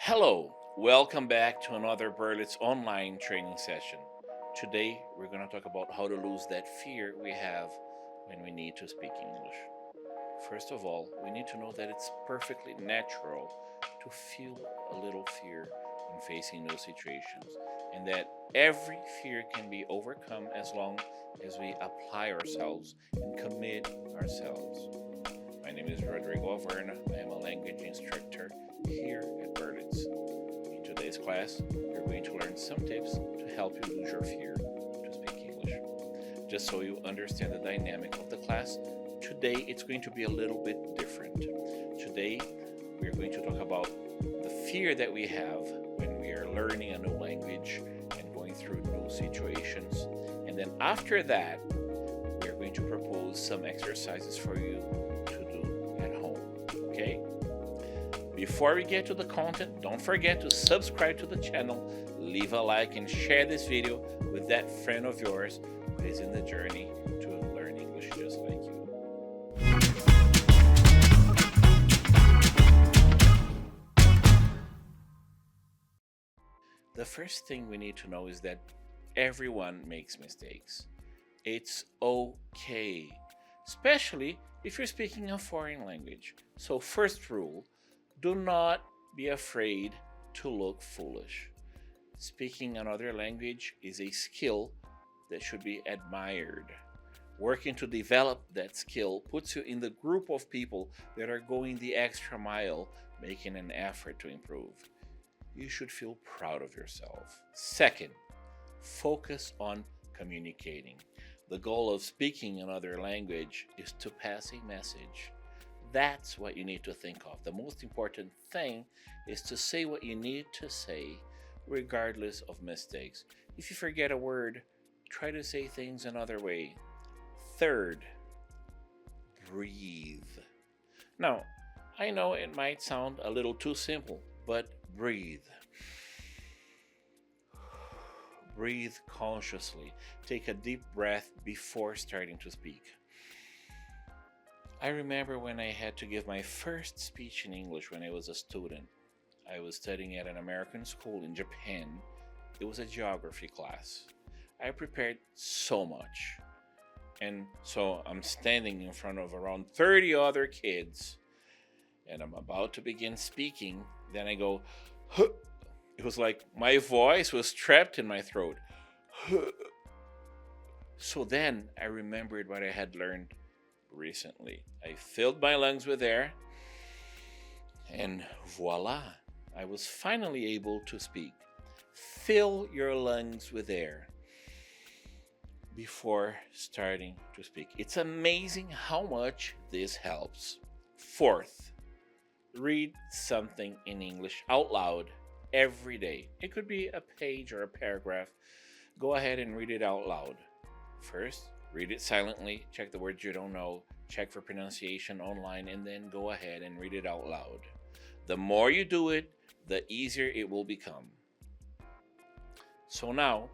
Hello, welcome back to another Berlitz online training session. Today we're going to talk about how to lose that fear we have when we need to speak English. First of all, we need to know that it's perfectly natural to feel a little fear when facing new situations, and that every fear can be overcome as long as we apply ourselves and commit ourselves. My name is Rodrigo Averna. I am a language instructor here at Berlitz. In today's class, you're going to learn some tips to help you lose your fear to speak English. Just so you understand the dynamic of the class, today it's going to be a little bit different. Today, we're going to talk about the fear that we have when we are learning a new language and going through new situations. And then after that, we're going to propose some exercises for you to do at home. Okay? Before we get to the content, don't forget to subscribe to the channel, leave a like, and share this video with that friend of yours who is in the journey to learn English just like you. The first thing we need to know is that everyone makes mistakes. It's okay, especially if you're speaking a foreign language. So first rule, do not be afraid to look foolish. Speaking another language is a skill that should be admired. Working to develop that skill puts you in the group of people that are going the extra mile, making an effort to improve. You should feel proud of yourself. Second, focus on communicating. The goal of speaking another language is to pass a message. That's what you need to think of. The most important thing is to say what you need to say, regardless of mistakes. If you forget a word, try to say things another way. Third, breathe. Now, I know it might sound a little too simple, but breathe. Breathe consciously. Take a deep breath before starting to speak. I remember when I had to give my first speech in English when I was a student. I was studying at an American school in Japan. It was a geography class. I prepared so much. And so I'm standing in front of around 30 other kids, and I'm about to begin speaking. Then I go, huh. It was like my voice was trapped in my throat. Huh. So then I remembered what I had learned recently. I filled my lungs with air, and voila, I was finally able to speak. Fill your lungs with air before starting to speak. It's amazing how much this helps. Fourth, read something in English out loud every day. It could be a page or a paragraph. Go ahead and read it out loud. First, read it silently, check the words you don't know, check for pronunciation online, and then go ahead and read it out loud. The more you do it, the easier it will become. So now,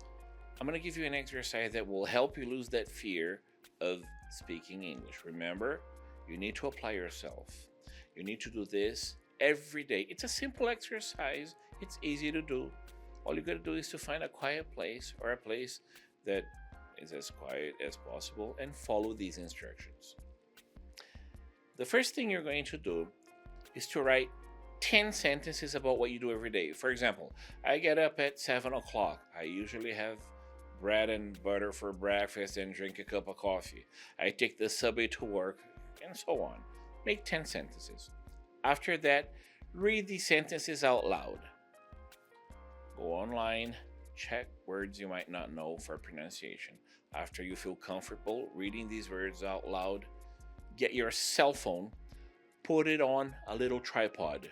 I'm going to give you an exercise that will help you lose that fear of speaking English. Remember, you need to apply yourself. You need to do this every day. It's a simple exercise. It's easy to do. All you got to do is to find a quiet place or a place that is as quiet as possible and follow these instructions. The first thing you're going to do is to write 10 sentences about what you do every day. For example, I get up at 7 o'clock. I usually have bread and butter for breakfast and drink a cup of coffee. I take the subway to work, and so on. Make 10 sentences. After that, read these sentences out loud. Go online, check words you might not know for pronunciation. After you feel comfortable reading these words out loud, get your cell phone, put it on a little tripod.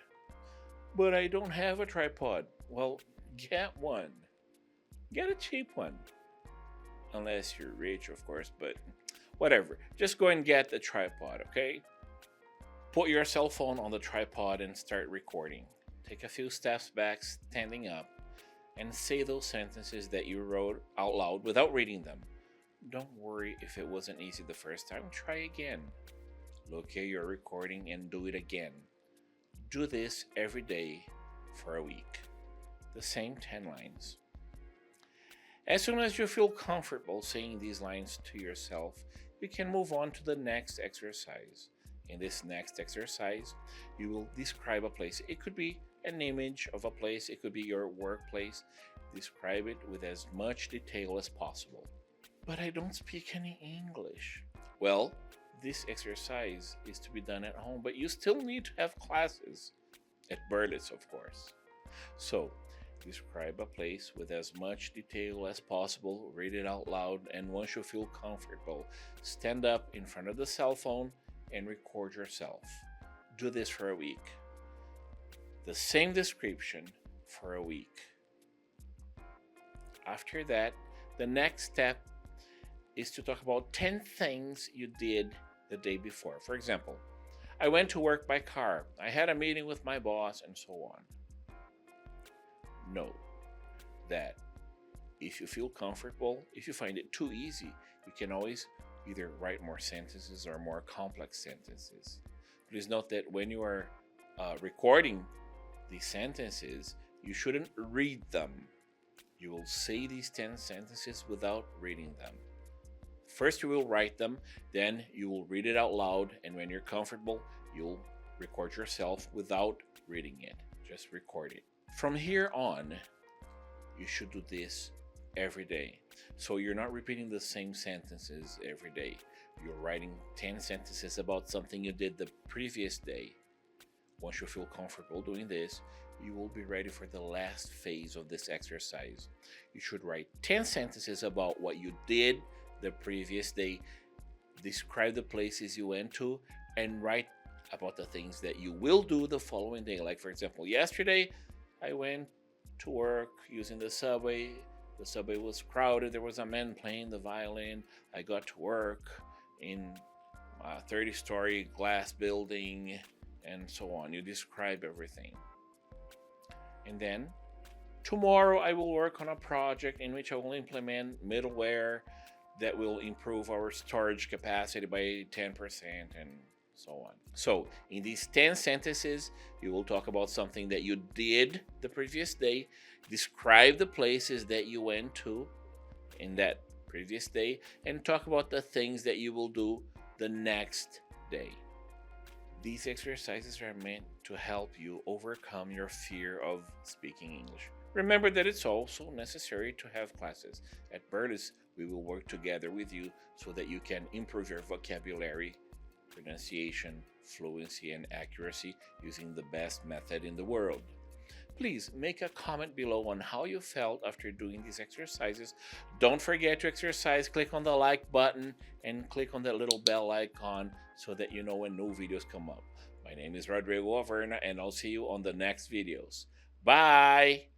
But I don't have a tripod. Well, get one. Get a cheap one. Unless you're rich, of course, but whatever. Just go and get the tripod, okay? Put your cell phone on the tripod and start recording. Take a few steps back, standing up, and say those sentences that you wrote out loud without reading them. Don't worry if it wasn't easy the first time. Try again. Locate your recording and do it again. Do this every day for a week. The same 10 lines. As soon as you feel comfortable saying these lines to yourself, you can move on to the next exercise. In this next exercise, you will describe a place. It could be an image of a place, it could be your workplace. Describe it with as much detail as possible. But I don't speak any English. Well, this exercise is to be done at home, but you still need to have classes at Berlitz, of course. So, describe a place with as much detail as possible, read it out loud, and once you feel comfortable, stand up in front of the cell phone and record yourself. Do this for a week. The same description for a week. After that, the next step is to talk about 10 things you did the day before. For example, I went to work by car. I had a meeting with my boss and so on. Note that if you feel comfortable, if you find it too easy, you can always either write more sentences or more complex sentences. Please note that when you are recording these sentences, you shouldn't read them. You will say these 10 sentences without reading them. First, you will write them, then you will read it out loud, and when you're comfortable, you'll record yourself without reading it. Just record it. From here on, you should do this every day. So you're not repeating the same sentences every day. You're writing 10 sentences about something you did the previous day. Once you feel comfortable doing this, you will be ready for the last phase of this exercise. You should write 10 sentences about what you did the previous day, describe the places you went to, and write about the things that you will do the following day. Like, for example, yesterday I went to work using the subway. The subway was crowded. There was a man playing the violin. I got to work in a 30-story glass building, and so on. You describe everything. And then tomorrow I will work on a project in which I will implement middleware that will improve our storage capacity by 10% and so on. So in these 10 sentences, you will talk about something that you did the previous day, describe the places that you went to in that previous day, and talk about the things that you will do the next day. These exercises are meant to help you overcome your fear of speaking English. Remember that it's also necessary to have classes. At Berlitz, we will work together with you so that you can improve your vocabulary, pronunciation, fluency, and accuracy using the best method in the world. Please make a comment below on how you felt after doing these exercises. Don't forget to exercise. Click on the like button and click on that little bell icon so that you know when new videos come up. My name is Rodrigo Averna, and I'll see you on the next videos. Bye!